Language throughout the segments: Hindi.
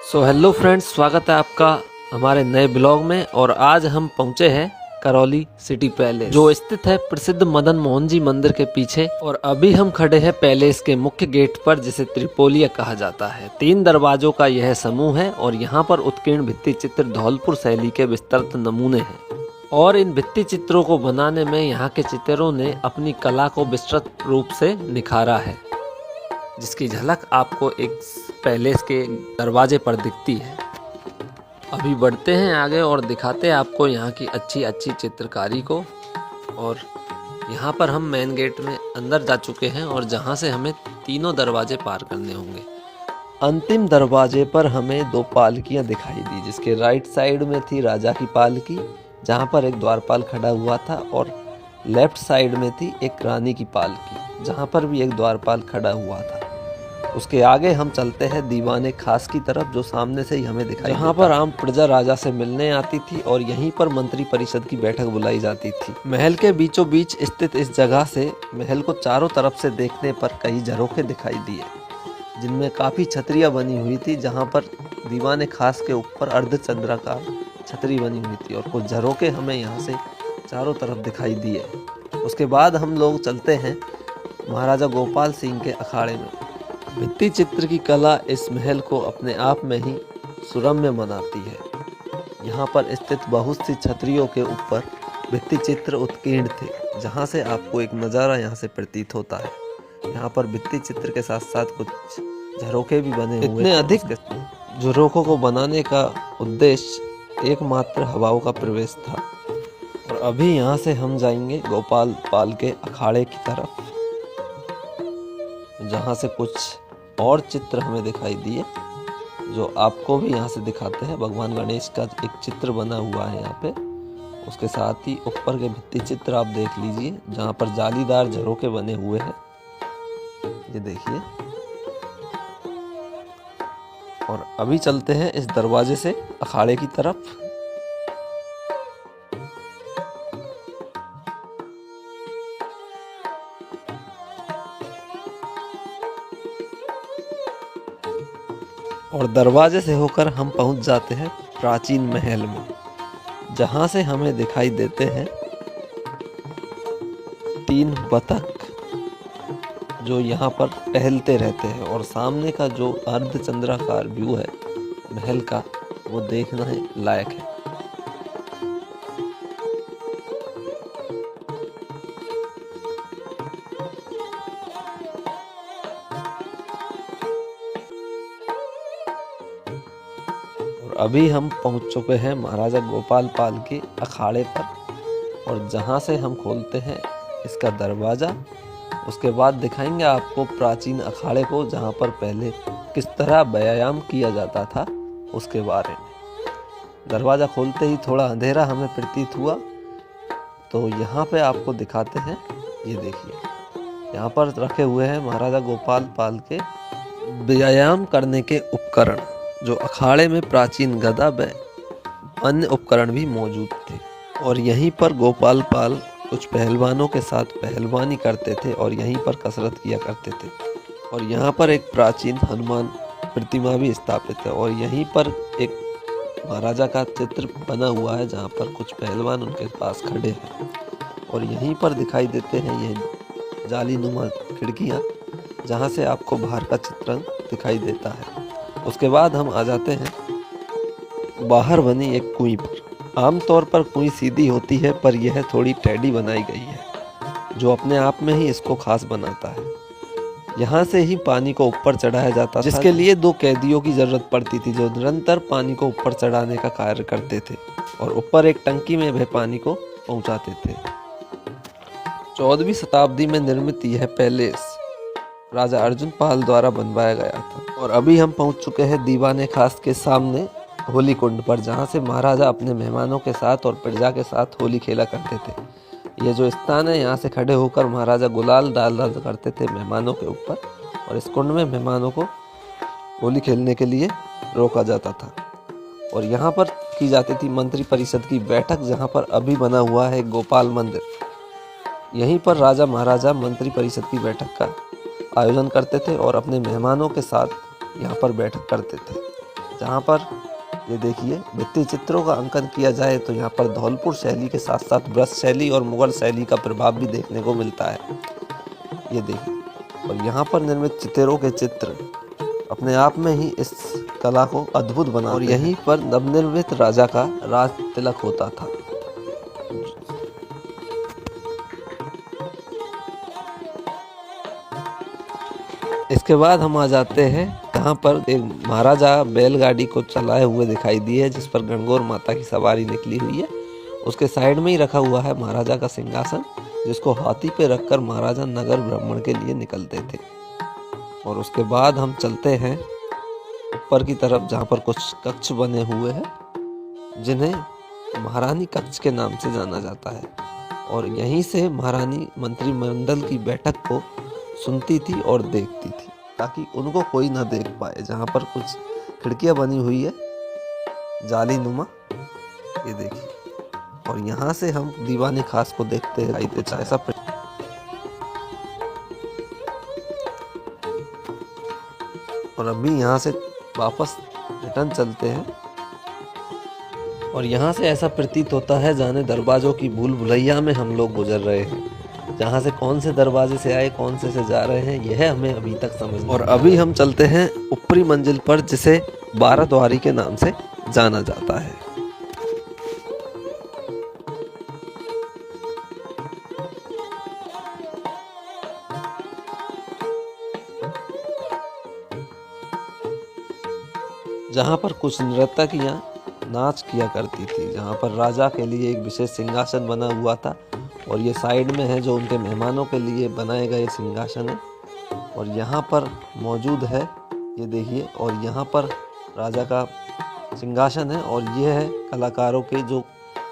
हेलो फ्रेंड्स, स्वागत है आपका हमारे नए ब्लॉग में। और आज हम पहुंचे हैं करौली सिटी पैलेस, जो स्थित है प्रसिद्ध मदन मोहन जी मंदिर के पीछे। और अभी हम खड़े हैं पैलेस के मुख्य गेट पर, जिसे त्रिपोलिया कहा जाता है। 3 दरवाजों का यह समूह है और यहाँ पर उत्कीर्ण भित्ति चित्र धौलपुर शैली के विस्तृत नमूने हैं। और इन भित्ति चित्रों को बनाने में यहाँ के चित्रों ने अपनी कला को विस्तृत रूप से निखारा है, जिसकी झलक आपको एक पैलेस के दरवाजे पर दिखती है। अभी बढ़ते हैं आगे और दिखाते हैं आपको यहाँ की अच्छी अच्छी चित्रकारी को। और यहाँ पर हम मेन गेट में अंदर जा चुके हैं और जहाँ से हमें तीनों दरवाजे पार करने होंगे। अंतिम दरवाजे पर हमें 2 पालकियाँ दिखाई दी, जिसके राइट साइड में थी राजा की पालकी, जहाँ पर एक द्वारपाल खड़ा हुआ था, और लेफ्ट साइड में थी एक रानी की पालकी, जहाँ पर भी एक द्वारपाल खड़ा हुआ था। उसके आगे हम चलते हैं दीवाने खास की तरफ, जो सामने से ही हमें दिखाई, जहाँ पर आम प्रजा राजा से मिलने आती थी और यहीं पर मंत्री परिषद की बैठक बुलाई जाती थी। महल के बीचों बीच स्थित इस जगह से महल को चारों तरफ से देखने पर कई झरोखे दिखाई दिए, जिनमें काफी छतरियां बनी हुई थी, जहाँ पर दीवाने खास के ऊपर अर्धचंद्राकार छतरी बनी हुई थी, और कुछ झरोखे हमें यहाँ से चारों तरफ दिखाई दिए। उसके बाद हम लोग चलते हैं महाराजा गोपाल सिंह के अखाड़े में। भित्ति चित्र की कला इस महल को अपने आप में ही सुरम्य बनाती है। यहाँ पर स्थित बहुत सी छतरियों के ऊपर भित्ति चित्र उत्कीर्ण थे, जहाँ से आपको एक नज़ारा यहाँ से प्रतीत होता है। यहाँ पर भित्ति चित्र के साथ साथ कुछ झरोखे भी बने हुए। इतने अधिक झरोखों को बनाने का उद्देश्य एकमात्र हवाओं का प्रवेश था। और अभी यहाँ से हम जाएंगे गोपाल पाल के अखाड़े की तरफ, जहाँ से कुछ और चित्र हमें दिखाई दिए, जो आपको भी यहाँ से दिखाते हैं। भगवान गणेश का एक चित्र बना हुआ है यहाँ पे, उसके साथ ही ऊपर के भित्ति चित्र आप देख लीजिए, जहाँ पर जालीदार झरोखे बने हुए हैं, ये देखिए। और अभी चलते हैं इस दरवाजे से अखाड़े की तरफ। और दरवाजे से होकर हम पहुंच जाते हैं प्राचीन महल में, जहां से हमें दिखाई देते हैं 3 बतख, जो यहाँ पर टहलते रहते हैं। और सामने का जो अर्धचंद्राकार व्यू है महल का, वो देखना है लायक है। अभी हम पहुंच चुके हैं महाराजा गोपाल पाल के अखाड़े पर, और जहां से हम खोलते हैं इसका दरवाज़ा। उसके बाद दिखाएंगे आपको प्राचीन अखाड़े को, जहां पर पहले किस तरह व्यायाम किया जाता था उसके बारे में। दरवाज़ा खोलते ही थोड़ा अंधेरा हमें प्रतीत हुआ, तो यहाँ पे आपको दिखाते हैं। ये देखिए, यहाँ पर रखे हुए हैं महाराजा गोपाल पाल के व्यायाम करने के उपकरण, जो अखाड़े में प्राचीन गदा व अन्य उपकरण भी मौजूद थे। और यहीं पर गोपाल पाल कुछ पहलवानों के साथ पहलवानी करते थे और यहीं पर कसरत किया करते थे। और यहाँ पर एक प्राचीन हनुमान प्रतिमा भी स्थापित है, और यहीं पर एक महाराजा का चित्र बना हुआ है, जहाँ पर कुछ पहलवान उनके पास खड़े हैं। और यहीं पर दिखाई देते हैं ये जालीनुमा खिड़कियाँ, जहाँ से आपको बाहर का चित्रण दिखाई देता है। उसके बाद हम आ जाते हैं बाहर बनी एक कुईं पर। आमतौर पर कुईं सीधी होती है, पर यह थोड़ी टेढ़ी बनाई गई है, जो अपने आप में ही इसको खास बनाता है। यहाँ से ही पानी को ऊपर चढ़ाया जाता था, जिसके लिए 2 कैदियों की जरूरत पड़ती थी, जो निरंतर पानी को ऊपर चढ़ाने का कार्य करते थे, और ऊपर एक टंकी में वह पानी को पहुँचाते थे। 14वीं शताब्दी में निर्मित यह पैलेस राजा अर्जुन पाल द्वारा बनवाया गया था। और अभी हम पहुंच चुके हैं दीवाने खास के सामने होली कुंड पर, जहां से महाराजा अपने मेहमानों के साथ और प्रजा के साथ होली खेला करते थे। यह जो स्थान है, यहाँ से खड़े होकर महाराजा गुलाल डाल करते थे मेहमानों के ऊपर, और इस कुंड में मेहमानों को होली खेलने के लिए रोका जाता था। और यहाँ पर की जाती थी मंत्री परिषद की बैठक, जहाँ पर अभी बना हुआ है गोपाल मंदिर। यहीं पर राजा महाराजा मंत्री परिषद की बैठक का आयोजन करते थे और अपने मेहमानों के साथ यहाँ पर बैठक करते थे। जहाँ पर ये देखिए भित्ति चित्रों का अंकन किया जाए तो यहाँ पर धौलपुर शैली के साथ साथ ब्रज शैली और मुगल शैली का प्रभाव भी देखने को मिलता है। ये देखिए और यहाँ पर निर्मित चितेरों के चित्र अपने आप में ही इस कला को अद्भुत बना और यहीं पर नवनिर्मित राजा का राज तिलक होता था। इसके बाद हम आ जाते हैं यहाँ पर एक महाराजा बैलगाड़ी को चलाए हुए दिखाई दी है, जिस पर गणगौर माता की सवारी निकली हुई है। उसके साइड में ही रखा हुआ है महाराजा का सिंहासन, जिसको हाथी पे रखकर महाराजा नगर भ्रमण के लिए निकलते थे। और उसके बाद हम चलते हैं ऊपर की तरफ, जहाँ पर कुछ कक्ष बने हुए हैं जिन्हें महारानी कक्ष के नाम से जाना जाता है। और यहीं से महारानी मंत्रिमंडल की बैठक को सुनती थी और देखती थी, ताकि उनको कोई ना देख पाए। जहाँ पर कुछ खिड़कियाँ बनी हुई है जाली नुमा, ये देखिए। और यहाँ से हम दीवाने खास को देखते हैं ऐसा। और अभी यहाँ से वापस रिटर्न चलते हैं और यहाँ से ऐसा प्रतीत होता है जाने दरवाज़ों की भूल भुलैया में हम लोग गुजर रहे हैं। जहाँ से कौन से दरवाजे से आए कौन से जा रहे हैं यह हमें अभी तक समझ नहीं। और अभी हम चलते हैं ऊपरी मंजिल पर, जिसे 12 द्वारी के नाम से जाना जाता है। जहाँ पर कुछ नर्तकियाँ नाच किया करती थी, जहाँ पर राजा के लिए एक विशेष सिंहासन बना हुआ था। और ये साइड में है जो उनके मेहमानों के लिए बनाए गए सिंहासन है। और यहाँ पर मौजूद है, ये देखिए। और यहाँ पर राजा का सिंहासन है और ये है कलाकारों के जो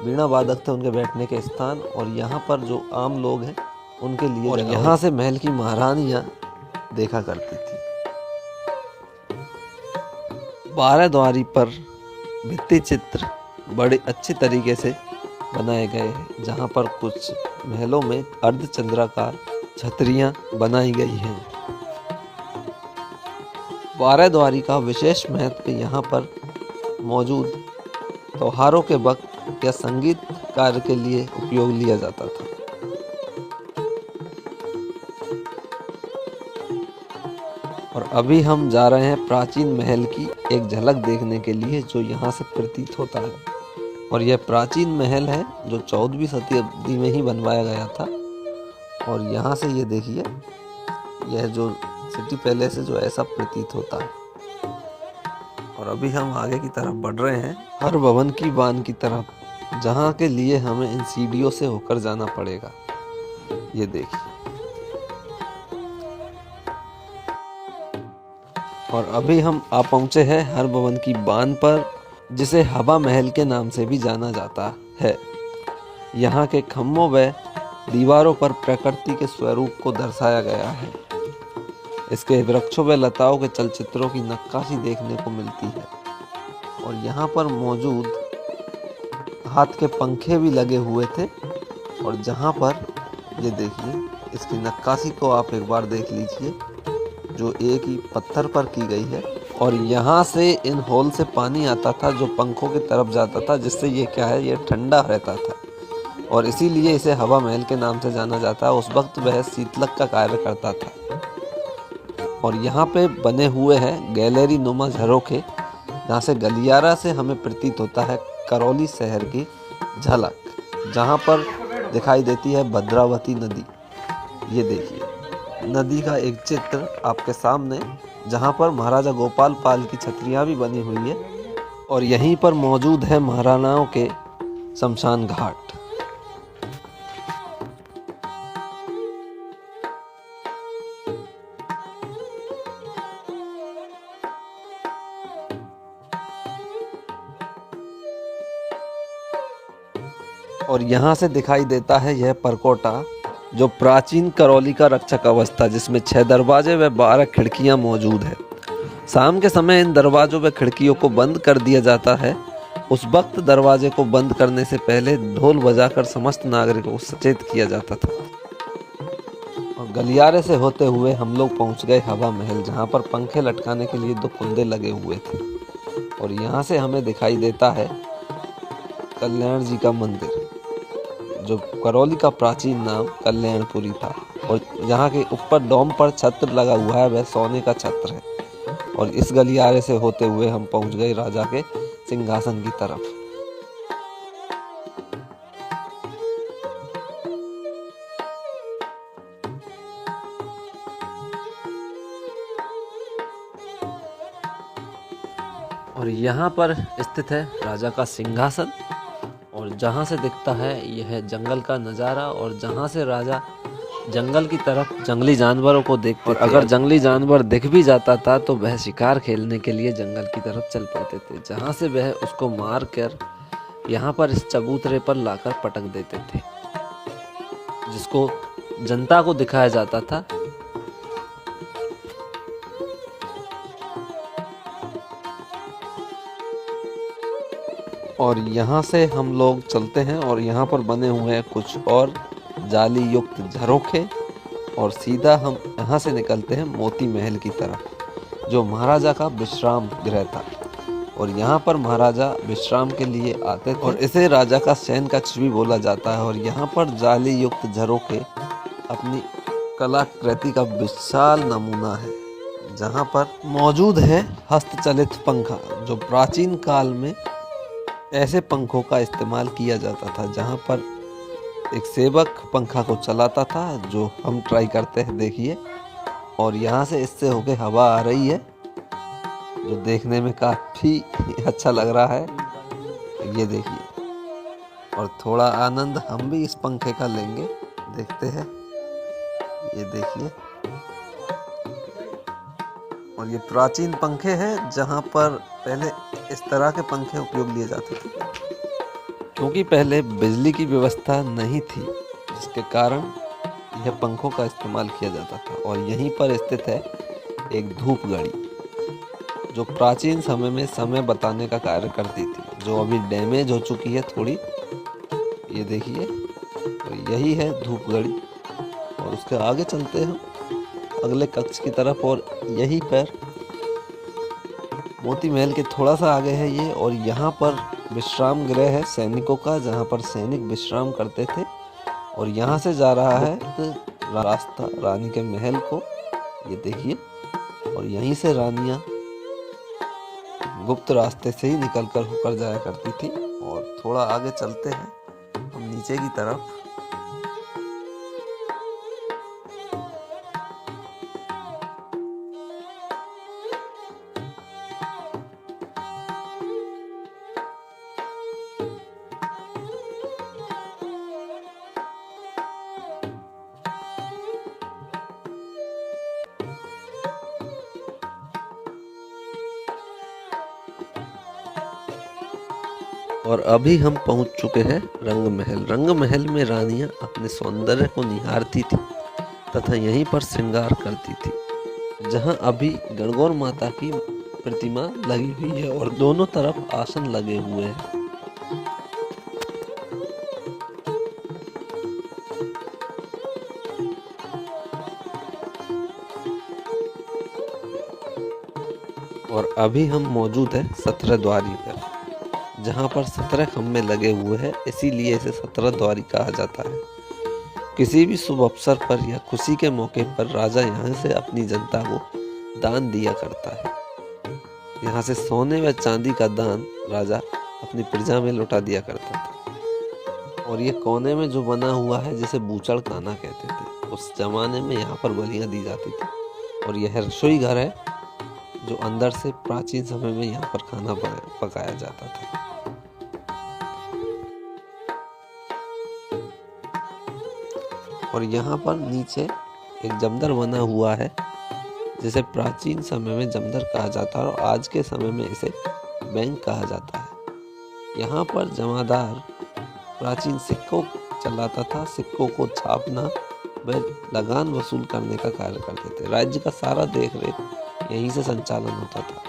वीणा वादक थे उनके बैठने के स्थान। और यहाँ पर जो आम लोग हैं उनके लिए। और यहाँ से महल की महारानियाँ देखा करती थी। 12 द्वारी पर भित्ति चित्र बड़े अच्छे तरीके से बनाए गए हैं, जहाँ पर कुछ महलों में अर्धचंद्राकार छतरियाँ बनाई गई हैं। 12 द्वारी का विशेष महत्व यहाँ पर मौजूद त्योहारों के वक्त या संगीत कार्य के लिए उपयोग लिया जाता था। और अभी हम जा रहे हैं प्राचीन महल की एक झलक देखने के लिए, जो यहाँ से प्रतीत होता है। और यह प्राचीन महल है जो 14वीं शताब्दी में ही बनवाया गया था। और यहाँ से ये देखिए, यह जो सिटी पैलेस है जो ऐसा प्रतीत होता है। और अभी हम आगे की तरफ बढ़ रहे हैं हर भवन की बान की तरफ, जहाँ के लिए हमें इन सीढ़ियों से होकर जाना पड़ेगा। ये देखिए। और अभी हम आ पहुँचे हैं हर भवन की बान पर, जिसे हवा महल के नाम से भी जाना जाता है। यहाँ के खम्भों व दीवारों पर प्रकृति के स्वरूप को दर्शाया गया है। इसके वृक्षों व लताओं के चलचित्रों की नक्काशी देखने को मिलती है। और यहाँ पर मौजूद हाथ के पंखे भी लगे हुए थे। और जहाँ पर ये देखिए, इसकी नक्काशी को आप एक बार देख लीजिए, जो एक ही पत्थर पर की गई है। और यहाँ से इन होल से पानी आता था जो पंखों की तरफ जाता था, जिससे ये क्या है, ये ठंडा रहता था। और इसीलिए इसे हवा महल के नाम से जाना जाता है। उस वक्त वह शीतलक का कार्य करता था। और यहाँ पे बने हुए हैं गैलरी नुमा झरोखे, जहाँ से गलियारा से हमें प्रतीत होता है करौली शहर की झलक, जहाँ पर दिखाई देती है भद्रावती नदी। ये देखिए नदी का एक चित्र आपके सामने, जहाँ पर महाराजा गोपाल पाल की छतरियाँ भी बनी हुई है। और यहीं पर मौजूद है महाराणाओं के शमशान घाट। और यहाँ से दिखाई देता है यह परकोटा, जो प्राचीन करौली का रक्षा कवच था, जिसमें 6 दरवाजे व 12 खिड़कियाँ मौजूद है। शाम के समय इन दरवाजों व खिड़कियों को बंद कर दिया जाता है। उस वक्त दरवाजे को बंद करने से पहले ढोल बजाकर समस्त नागरिकों को सचेत किया जाता था। और गलियारे से होते हुए हम लोग पहुंच गए हवा महल, जहां पर पंखे लटकाने के लिए 2 कुंडे लगे हुए थे। और यहाँ से हमें दिखाई देता है कल्याण जी का मंदिर, जो करौली का प्राचीन नाम कल्याणपुरी था। और यहाँ के ऊपर डोम पर छत्र लगा हुआ है, वह सोने का छत्र है। और इस गलियारे से होते हुए हम पहुँच गए राजा के सिंहासन की तरफ। और यहाँ पर स्थित है राजा का सिंहासन, और जहाँ से दिखता है यह जंगल का नज़ारा, और जहाँ से राजा जंगल की तरफ जंगली जानवरों को देखते थे। अगर जंगली जानवर दिख भी जाता था तो वह शिकार खेलने के लिए जंगल की तरफ चल पड़ते थे, जहाँ से वह उसको मार कर यहाँ पर इस चबूतरे पर लाकर पटक देते थे, जिसको जनता को दिखाया जाता था। और यहाँ से हम लोग चलते हैं और यहाँ पर बने हुए हैं कुछ और जाली युक्त झरोखे, और सीधा हम यहाँ से निकलते हैं मोती महल की तरफ, जो महाराजा का विश्राम गृह था। और यहाँ पर महाराजा विश्राम के लिए आते थे, और इसे राजा का शयन कक्ष भी बोला जाता है। और यहाँ पर जाली युक्त झरोखे अपनी कलाकृति का विशाल नमूना है, जहाँ पर मौजूद है हस्तचलित पंखा, जो प्राचीन काल में ऐसे पंखों का इस्तेमाल किया जाता था, जहाँ पर एक सेवक पंखा को चलाता था, जो हम ट्राई करते हैं, देखिए। और यहाँ से इससे होके हवा आ रही है, जो देखने में काफ़ी अच्छा लग रहा है, ये देखिए। और थोड़ा आनंद हम भी इस पंखे का लेंगे, देखते हैं, ये देखिए। और ये प्राचीन पंखे हैं, जहाँ पर पहले इस तरह के पंखे उपयोग लिए जाते थे, क्योंकि पहले बिजली की व्यवस्था नहीं थी, जिसके कारण यह पंखों का इस्तेमाल किया जाता था। और यहीं पर स्थित है एक धूप घड़ी, जो प्राचीन समय में समय बताने का कार्य करती थी, जो अभी डैमेज हो चुकी है थोड़ी, ये देखिए। तो यही है धूप घड़ी। और उसके आगे चलते हैं अगले कक्ष की तरफ, और यहीं पर मोती महल के थोड़ा सा आगे है ये। और यहाँ पर विश्राम गृह है सैनिकों का, जहाँ पर सैनिक विश्राम करते थे। और यहाँ से जा रहा है रास्ता रानी के महल को, ये देखिए। और यहीं से रानियाँ गुप्त रास्ते से ही निकलकर होकर जाया करती थी। और थोड़ा आगे चलते हैं हम नीचे की तरफ। और अभी हम पहुंच चुके हैं रंग महल। रंग महल में रानियां अपने सौंदर्य को निहारती थी तथा यहीं पर श्रृंगार करती थी, जहां अभी गणगौर माता की प्रतिमा लगी हुई है और दोनों तरफ आसन लगे हुए हैं। और अभी हम मौजूद हैं 17 द्वारी पर, जहाँ पर 17 खम्भे लगे हुए हैं, इसीलिए इसे 17 द्वारी कहा जाता है। किसी भी शुभ अवसर पर या खुशी के मौके पर राजा यहाँ से अपनी जनता को दान दिया करता है। यहाँ से सोने व चांदी का दान राजा अपनी प्रजा में लौटा दिया करता था। और ये कोने में जो बना हुआ है, जिसे बूचड़ खाना कहते थे, उस जमाने में यहाँ पर बलियाँ दी जाती थी। और यह रसोई घर है, जो अंदर से प्राचीन समय में यहाँ पर खाना पकाया जाता था। और यहाँ पर नीचे एक जमदर बना हुआ है, जिसे प्राचीन समय में जमदर कहा जाता है और आज के समय में इसे बैंक कहा जाता है। यहाँ पर जमादार प्राचीन सिक्कों चलाता था। सिक्कों को छापना व लगान वसूल करने का कार्य करते थे। राज्य का सारा देख रेख यहीं से संचालन होता था।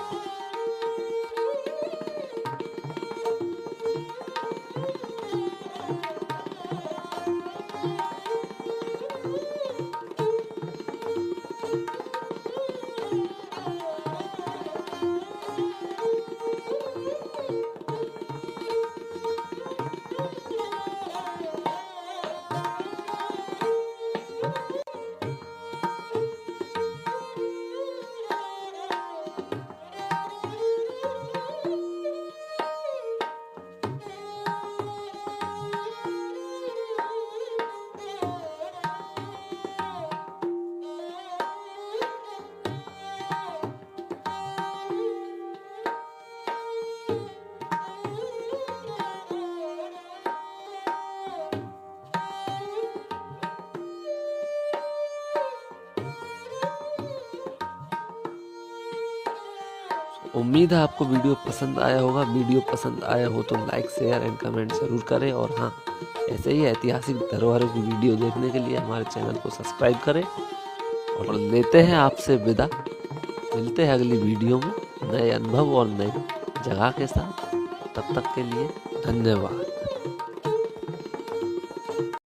उम्मीद है आपको वीडियो पसंद आया होगा। वीडियो पसंद आया हो तो लाइक, शेयर एंड कमेंट ज़रूर करें। और हाँ, ऐसे ही ऐतिहासिक धरोहरों की वीडियो देखने के लिए हमारे चैनल को सब्सक्राइब करें। और लेते हैं आपसे विदा। मिलते हैं अगली वीडियो में नए अनुभव और नई जगह के साथ। तब तक के लिए धन्यवाद।